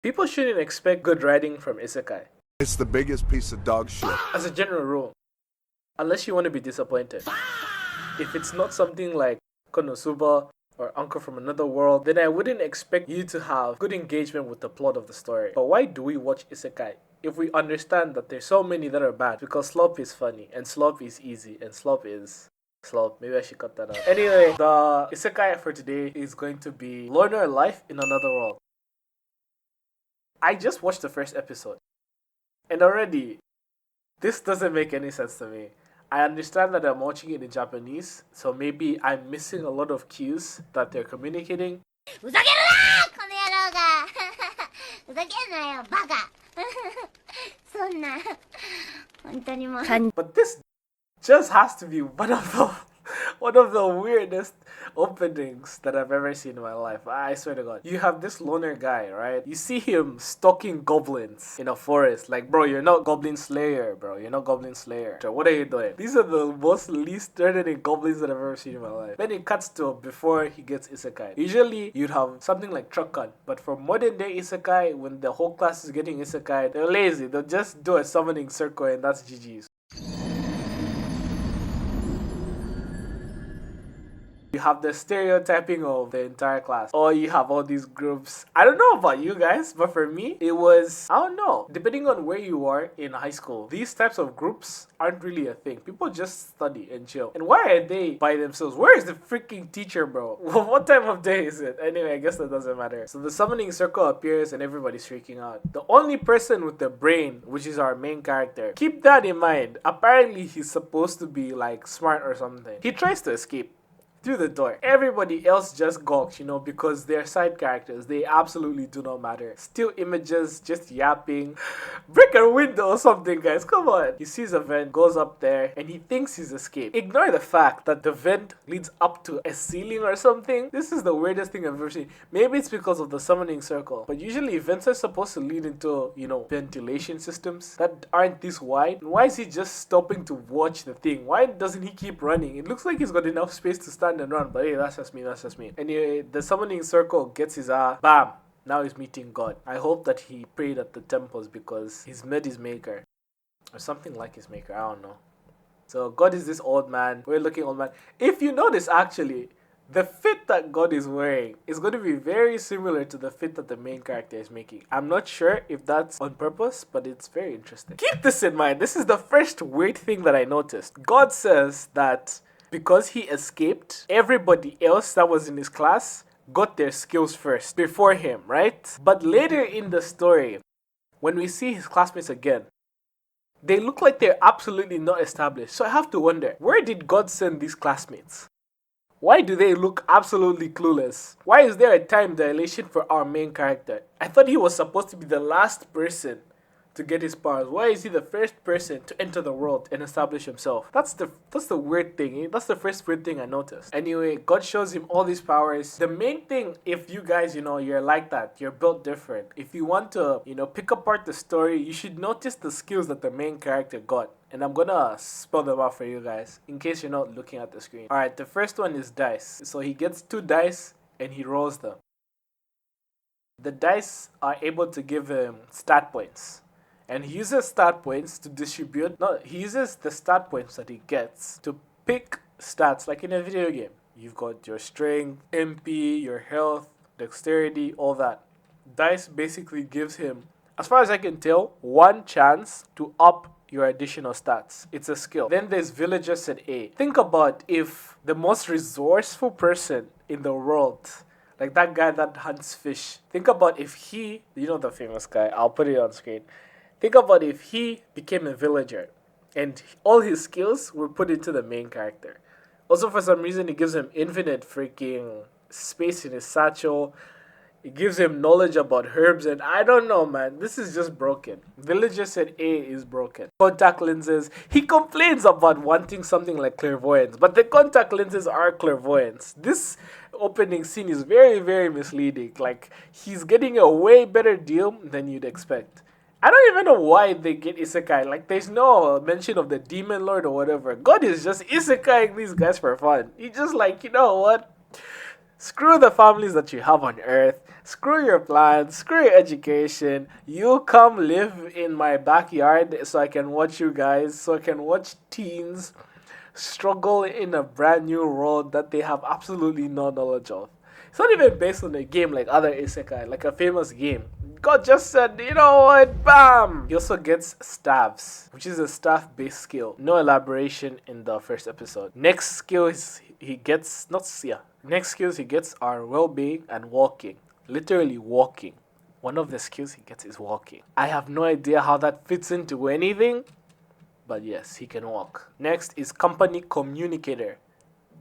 People shouldn't expect good writing from isekai, It's the biggest piece of dog shit. as a general rule, unless you want to be disappointed. If it's not something like Konosuba or Uncle from Another World, then I wouldn't expect you to have good engagement with the plot of the story. But why do we watch isekai? If we understand that there's so many that are bad, because slop is funny, and slop is easy, and slop is slop. Maybe I should cut that out. Anyway, the isekai for today is going to be Loner Life in Another World. I just watched the first episode, and already, this doesn't make any sense to me. I understand that I'm watching it in Japanese, so maybe I'm missing a lot of cues that they're communicating. ふざけるなこの野郎がふざけんなよバカそんな本当にもう But this just has to be one of the weirdest openings that I've ever seen in my life. I swear to God. You have this loner guy, right? You see him stalking goblins in a forest. Like, bro, you're not Goblin Slayer, bro. You're not Goblin Slayer. So what are you doing? These are the most least threatening goblins that I've ever seen in my life. Then it cuts to before he gets isekai. Usually, you'd have something like Truckan. But for modern day isekai, when the whole class is getting isekai, they're lazy. They'll just do a summoning circle and that's GG's. You have the stereotyping of the entire class. Or you have all these groups. I don't know about you guys, but for me, it was, I don't know. Depending on where you are in high school, these types of groups aren't really a thing. People just study and chill. And why are they by themselves? Where is the freaking teacher, bro? What time of day is it? Anyway, I guess that doesn't matter. So the summoning circle appears and everybody's freaking out. The only person with the brain, which is our main character, keep that in mind. Apparently, he's supposed to be like smart or something. He tries to escape through the door. Everybody else just gawks, because they're side characters. They absolutely do not matter. Still images, just yapping. Break a window or something, guys. Come on. He sees a vent, goes up there, and he thinks he's escaped. Ignore the fact that the vent leads up to a ceiling or something. This is the weirdest thing I've ever seen. Maybe it's because of the summoning circle. But usually vents are supposed to lead into, ventilation systems that aren't this wide. Why is he just stopping to watch the thing? Why doesn't he keep running? It looks like he's got enough space to stand and run, but hey, that's just me. Anyway, the summoning circle gets his bam. Now he's meeting God. I hope that he prayed at the temples because he's met his maker. Or something like his maker, I don't know. So God is this old man, weird looking old man. If you notice actually, the fit that God is wearing is going to be very similar to the fit that the main character is making. I'm not sure if that's on purpose, but it's very interesting. Keep this in mind. This is the first weird thing that I noticed. God says that because he escaped, everybody else that was in his class got their skills first before him, right? But later in the story, when we see his classmates again, they look like they're absolutely not established. So I have to wonder, where did God send these classmates? Why do they look absolutely clueless? Why is there a time dilation for our main character? I thought he was supposed to be the last person to get his powers. Why is he the first person to enter the world and establish himself? That's the weird thing. That's the first weird thing I noticed. Anyway, God shows him all these powers. The main thing, if you guys, you're like that, you're built different. If you want to, pick apart the story, you should notice the skills that the main character got. And I'm gonna spell them out for you guys, in case you're not looking at the screen. Alright, the first one is dice. So he gets 2 dice and he rolls them. The dice are able to give him stat points. And he uses stat points to distribute. No, he uses the stat points that he gets to pick stats like in a video game. You've got your strength, MP, your health, dexterity, all that. Dice basically gives him, as far as I can tell, 1 chance to up your additional stats. It's a skill. Then there's villagers at A. Think about if the most resourceful person in the world, like that guy that hunts fish, think about if he, the famous guy, I'll put it on screen. Think about if he became a villager and all his skills were put into the main character. Also, for some reason, it gives him infinite freaking space in his satchel. It gives him knowledge about herbs, and I don't know, man. This is just broken. Villager said A is broken. Contact lenses. He complains about wanting something like clairvoyance, but the contact lenses are clairvoyance. This opening scene is very, very misleading. Like, he's getting a way better deal than you'd expect. I don't even know why they get isekai. Like, there's no mention of the demon lord or whatever. God is just isekaiing these guys for fun. He just like, you know what? Screw the families that you have on earth. Screw your plans. Screw your education. You come live in my backyard so I can watch you guys, so I can watch teens struggle in a brand new world that they have absolutely no knowledge of. It's not even based on a game like other isekai, like a famous game. God just said, you know what, bam! He also gets staves, which is a staff-based skill. No elaboration in the first episode. Next skills he gets, next skills he gets are well-being and walking. Literally walking. One of the skills he gets is walking. I have no idea how that fits into anything, but yes, he can walk. Next is company communicator.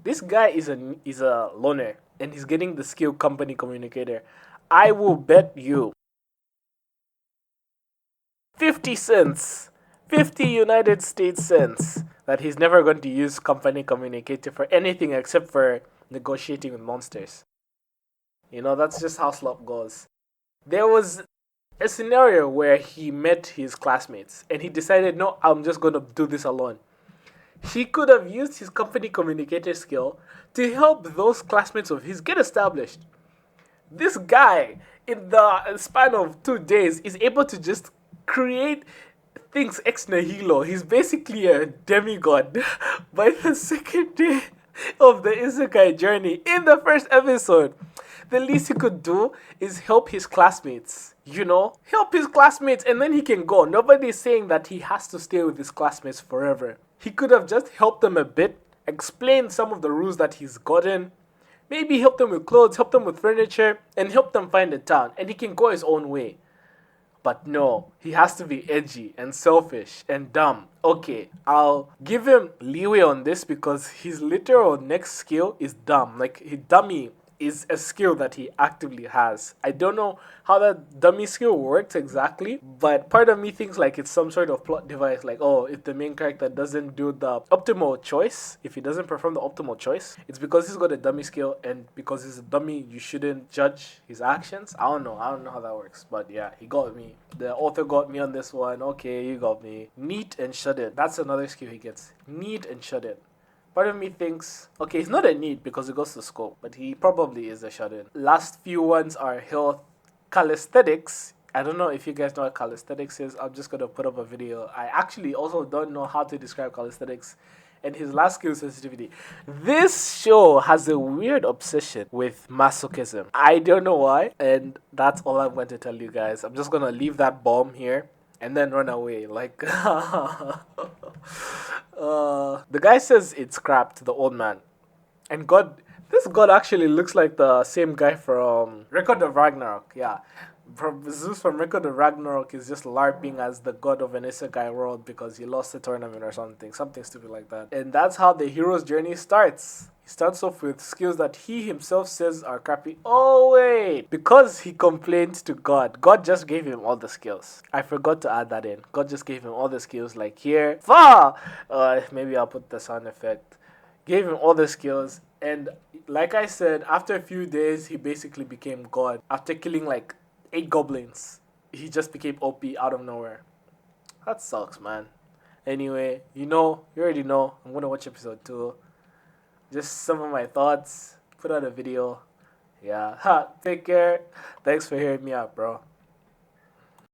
This guy is a loner, and he's getting the skill company communicator. I will bet you 50 cents, 50 United States cents, that he's never going to use company communicator for anything except for negotiating with monsters. You know, that's just how slop goes. There was a scenario where he met his classmates and he decided, no, I'm just going to do this alone. He could have used his company communicator skill to help those classmates of his get established. This guy, in the span of 2 days, is able to just create things ex nihilo. He's basically a demigod. By the second day of the isekai journey, in the first episode, the least he could do is help his classmates. You know, help his classmates and then he can go. Nobody's saying that he has to stay with his classmates forever. He could have just helped them a bit, explained some of the rules that he's gotten, maybe help them with clothes, help them with furniture, and help them find a town, and he can go his own way. But no, he has to be edgy and selfish and dumb. Okay, I'll give him leeway on this because his literal next skill is dumb. Like, his dummy is a skill that he actively has. I don't know how that dummy skill works exactly, but part of me thinks like it's some sort of plot device, like, oh, if the main character doesn't do the optimal choice, if he doesn't perform the optimal choice, it's because he's got a dummy skill, and because he's a dummy, you shouldn't judge his actions. I don't know how that works, but yeah, he got me. The author got me on this one. Okay, you got me. Neat and shut in. That's another skill he gets. Neat and shut in. Part of me thinks, okay, he's not a need because he goes to school, but he probably is a shut-in. Last few ones are health calisthenics. I don't know if you guys know what calisthenics is. I'm just going to put up a video. I actually also don't know how to describe calisthenics. And his last skill is sensitivity. This show has a weird obsession with masochism. I don't know why, and that's all I'm going to tell you guys. I'm just going to leave that bomb here and then run away. Like, the guy says it's crap to the old man. And this god actually looks like the same guy from Record of Ragnarok. Yeah. Zeus from Record of Ragnarok is just LARPing as the god of an isekai world because he lost the tournament or something stupid like that. And that's how the hero's journey starts. He starts off with skills that he himself says are crappy. Oh wait, because he complained to God. God just gave him all the skills. I forgot to add that in. God just gave him all the skills, like here. Maybe I'll put the sound effect. Gave him all the skills, and like I said, after a few days, he basically became God. After killing like 8 goblins, he just became OP out of nowhere. That sucks, man. Anyway, you already know, I'm gonna watch episode 2. Just some of my thoughts. Put out a video. Yeah. Take care. Thanks for hearing me out, bro.